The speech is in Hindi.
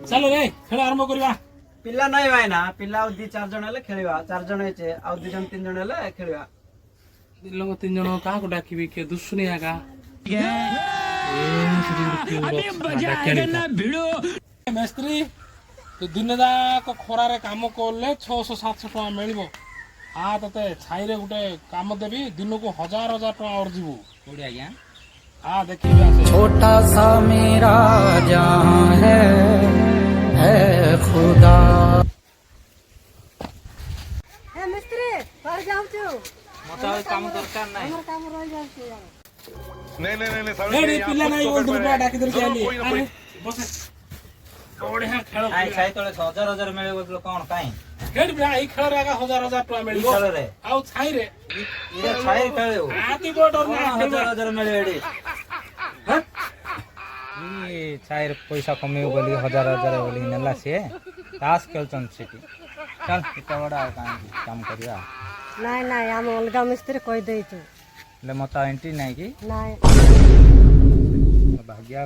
चलो रे खेल आरंभ करवा पिला नहीं भाई ना पिला दी 4 जण हेले खेलिबा 4 जण हेचे आ 2 जण 3 जण हेले खेलिबा लोग 3 जण काहा को डाकिबी के दुसुनी आगा मिस्त्री तो दिन जाक खरारे काम करले 600-700 टका मिलबो आ तते छाई रे गुटे काम देबी दिन को 1000 टका और जीवो कोडी आज्ञा आ देखिबा से छोटा सा मेरा जहां है खुदा। ए मिस्त्री पर जाऊ छु मता काम दरकार नाही हमर काम रह जाऊ छु यार नहीं रे पिल्ला नहीं बोल दुटा डाकी दर के आली अरे बस बढ़िया खेल आई छाई तळे 1000 मिले बोलो कोन काई खेल बे आई खेल रे 1000 टका मिलबो खेल रे आउ छाई रे इरे छाई खेलियो आती बोडर ना 1000 मिले एडी ई छाई पैसा कमियो बोली 1000 बोली नेला से तास खेलचन सिटी चल इता बड़ा काम करिया नहीं नहीं हम अलगा मिस्त्री कह दे छु ले मता एंट्री नहीं की नहीं भाग्या